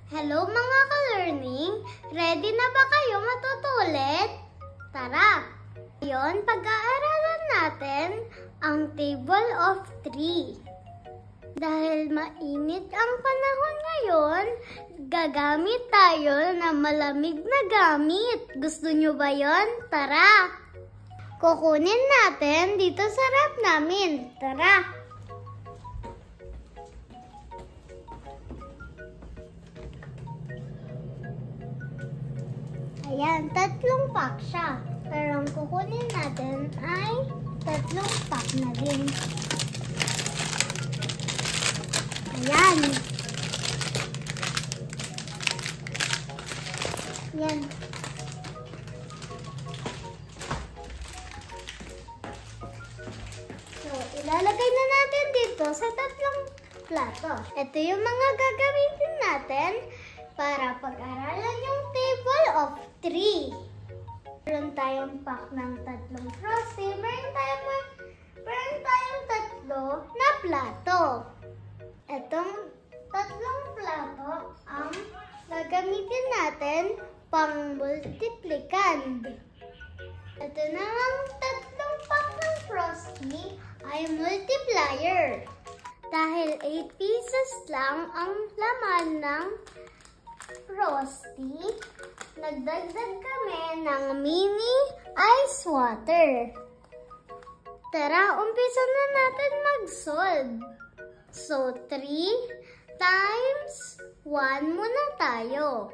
Hello mga ka-learning! Ready na ba kayo matutulit? Tara! Ngayon, pag-aaralan natin ang Table of 3. Dahil mainit ang panahon ngayon, gagamit tayo ng malamig na gamit. Gusto nyo ba yon? Tara! Kukunin natin dito sa ref namin. Tara! Ayan, 3 pack siya. Pero ang kukunin natin ay 3 pack na din. Ayan. Ayan. So, ilalagay na natin dito sa 3 plato. Ito yung mga gagamitin natin para pag-aralan yung Table of 3. Meron tayong pack ng 3 frosty. Meron tayong 3 na plato. Itong 3 plato ang gagamitin natin pang multiplicand. Ito namang 3 pack ng frosty ay multiplier. Dahil 8 pieces lang ang laman ng frosty, nagdagdag kami ng mini ice water. Tara, umpisa na natin mag-solve. So, 3 times 1 muna tayo.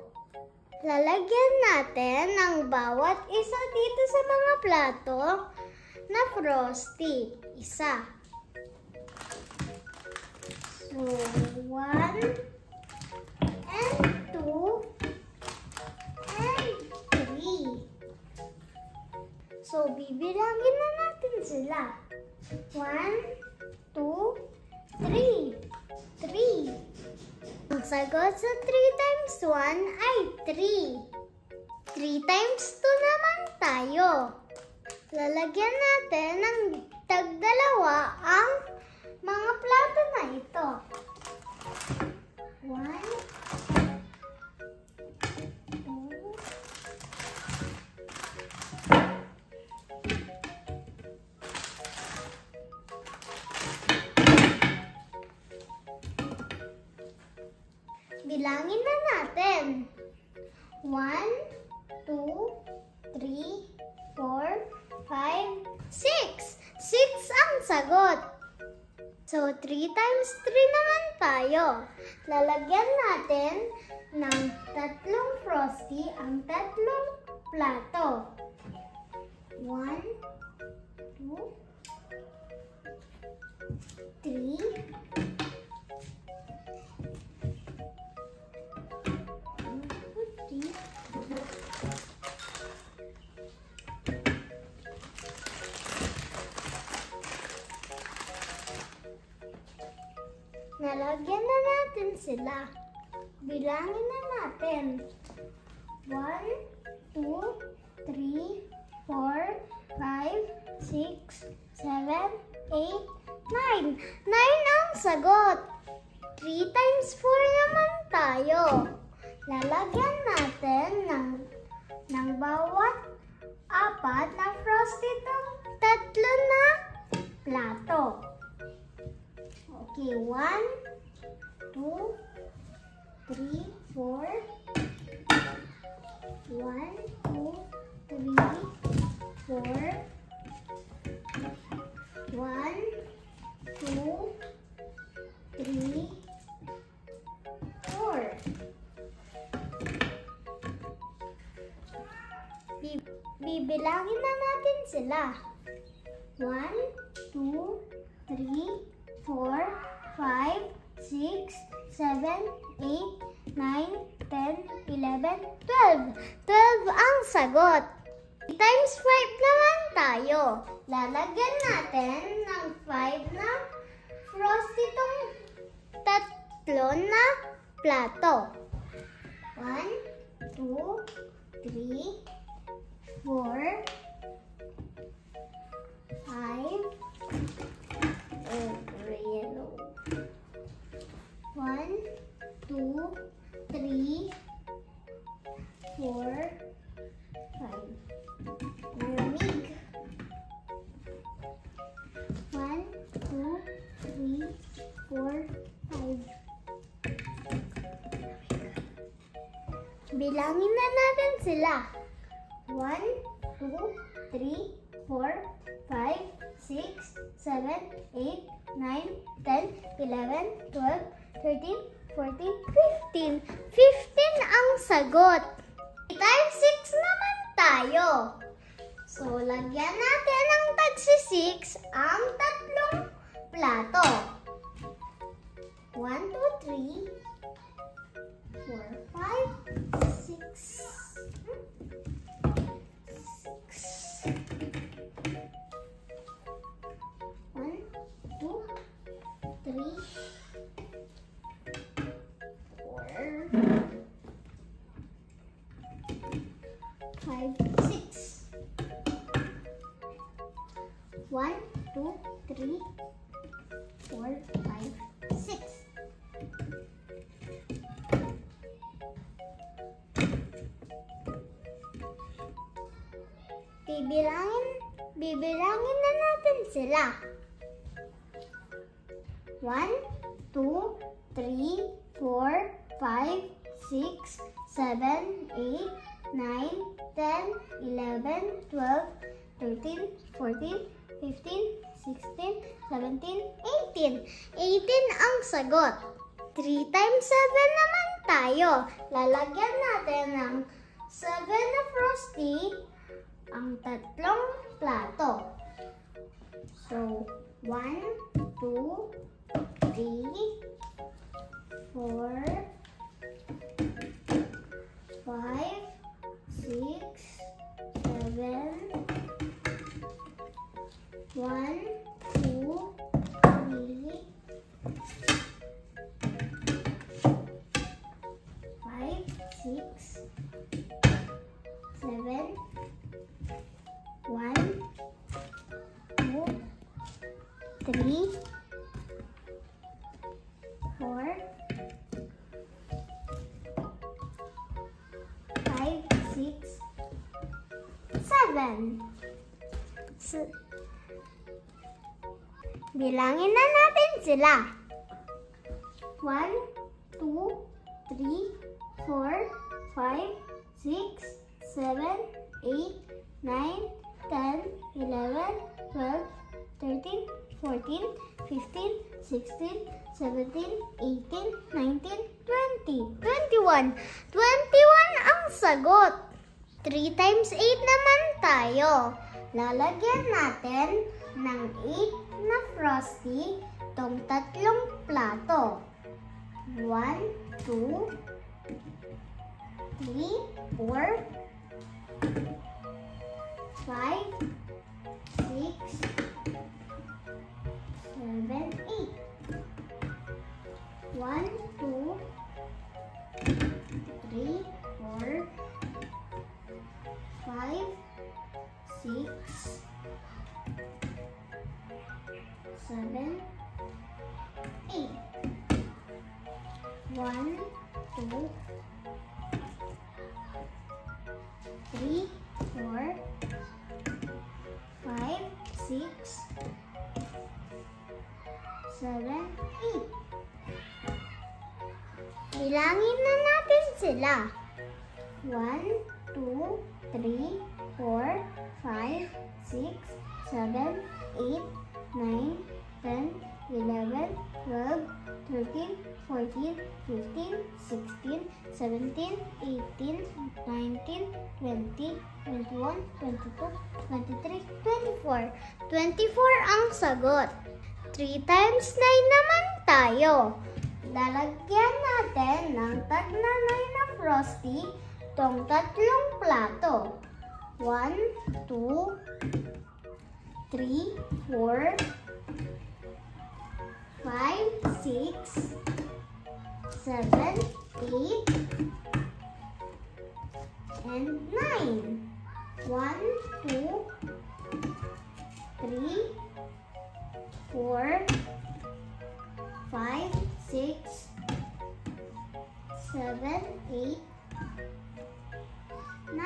Lalagyan natin ng bawat isa dito sa mga plato na frosty. Isa. So, 1 and 2 and 3. So, bibilangin na natin sila. 1, 2, 3. 3. Ang sagot sa 3 times 1 ay 3. 3 times 2 naman tayo. Lalagyan natin ng tag-2 ang mga plato na ito. 1, 2, bilangin na natin. 1, 2, 3, 4, 5, 6. 6 ang sagot. So, 3 times 3 naman tayo. Lalagyan natin ng 3 frosty ang 3 plato. 1, 2, 3, nalagyan na natin sila. Bilangin na natin. 1, 2, 3, 4, 5, 6, 7, 8, 9. 9 ang sagot. 3 times 4 naman tayo. Lalagyan natin ng bawat 4 na frosty itong 3 na plato. Okay, 1, 2, 3, 4. 1, 2, 3, 4. 1, 2, 3, 4. Bibilangin na natin sila. 1, 2, 3, 4, 5, 6, 7, 8, 9, 10, 11, 12. 12 ang sagot. Times 5 naman tayo. Lalagyan natin ng 5 na frosty itong 3 na plato. 1, 2, 3, 4, 5, yellow. 1, 2, 3, 4, 5. Bilangin na natin sila. 1, 2, 3, 4, 5, 6, 7, 8, 9, 10, 11, 12, 13, 14, 15. 15 ang sagot. Times 6 naman tayo. So, lagyan natin ng tagsi 6 ang tatlong plato. 1, 2, 3, 4, 5, 6. 1, 2, 3, 4, 5, 6. 1, 2, 3, 4, 5, 6. Bibilangin na natin sila. 1, 2, 3, 4, 5, 6, 7, 8, 9, 10, 11, 12, 13, 14, 15, 16, 17, 18. 18 ang sagot. 3 times 7 naman tayo. Lalagyan natin ng 7 na Frosty ang tatlong plato. So, 1, 2, 3, 4, 5, 6, 7, 1, 2, 3, 5, 6, 7, 1, 2, 3, 4, 5, 6, 7. Bilangin na natin sila. 1, 2, 3, 4, 5, 6, 7, 8, 9, 10, 11, 12, 13, 14, 15, 16, 17, 18, 19, 20, 21. 21 ang sagot. 3 times 8 naman tayo. Lalagyan natin ng 8 na Frosty tong tatlong plato. 1, 2, 3, 4, 5, 6, 7, 8. 1, 2, 3, 4, 5, 6, 7, 8. 1, 2, 3, 4, 5, 6, 7, 8. Bilangin na natin sila. 1, 2, 3, 4, 5, 6, 7, 8, 9, 10, 11, 12, 13, 14, 15, 16, 17, 18, 19, 20, 21, 22, 23, 24. 24 ang sagot. 3 times 9 naman tayo. Lalagyan natin ng tag-9 na Frosty tong tatlong plato. 1, 2, 3, 4, 5, 6, 7, 8, and 9. 1, 2, 3, 4, 5, 6, 7, 8, 9.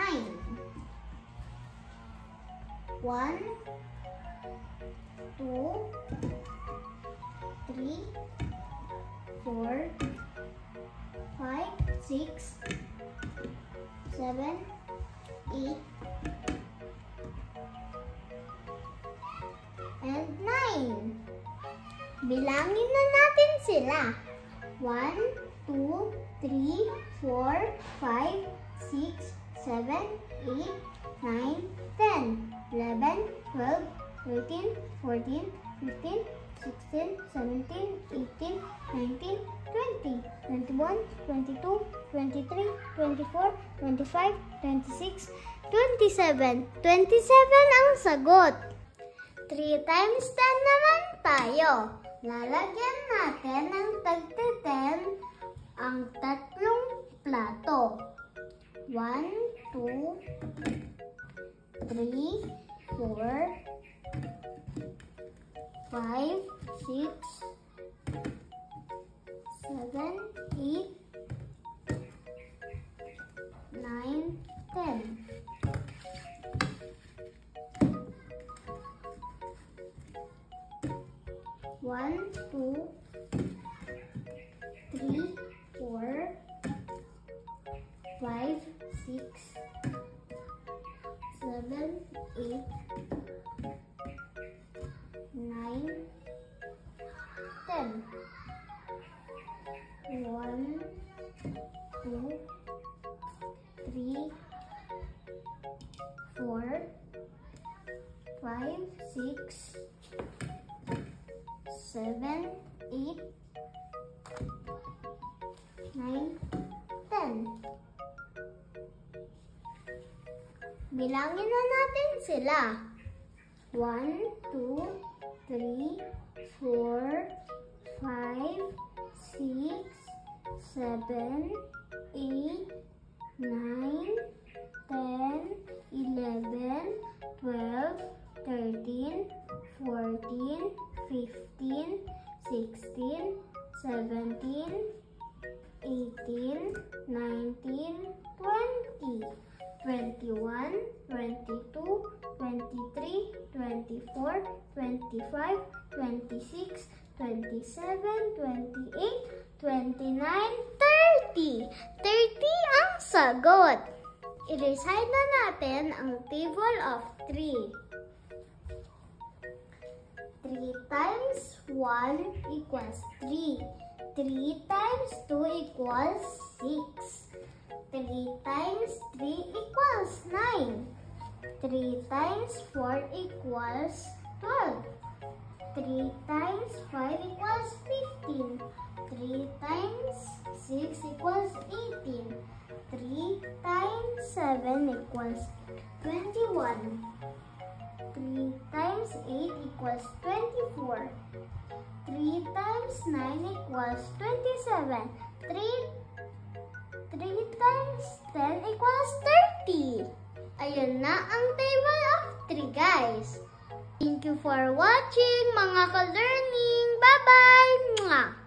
1, 2, 3, 4, 5, 6, 7, 8, and 9. Bilangin na natin sila. 1, 2, 3, 4, 5, 6, 7, 8, 9, 10, 11, 12, 13, 14, 15, 16, 17, 18, 19, 20, 21, 22, 23, 24, 25, 26, 27. 27 ang sagot. 3 times 10 naman tayo. Lalagyan natin ng tag-10 ang tatlong plato. 1, 2, 3, 4, 5, 6, 7, 8, 9, 10. One, 2, 3, 4, 5, 6, 7, 8, 9, 10. 1, 2, 3, 4, 5, 6, 7, 8, 9, 10. Bilangin na natin sila. 1, 2, 3, 4, 5, 6, 7, 8, 9, 10, 11, 12, 13, 14, 15, 16, 17, 18, 19, 20, 21, 22, 23, 24, 25, 26, 27, 28, 29, 30. 30 ang sagot. I-recite na natin ang table of 3. 3 times 1 equals 3. 3 times 2 equals 6. 3 times 3 equals 9. 3 times 4 equals 12. 3 times 5 equals 15. 3 times 6 equals 18. 3 times 7 equals 21. 3 times 8 equals 24. 3 times 9 equals 27. 3 times 10 equals 30. Ayun na ang table of 3, guys. Thank you for watching, mga ka-learning. Bye-bye!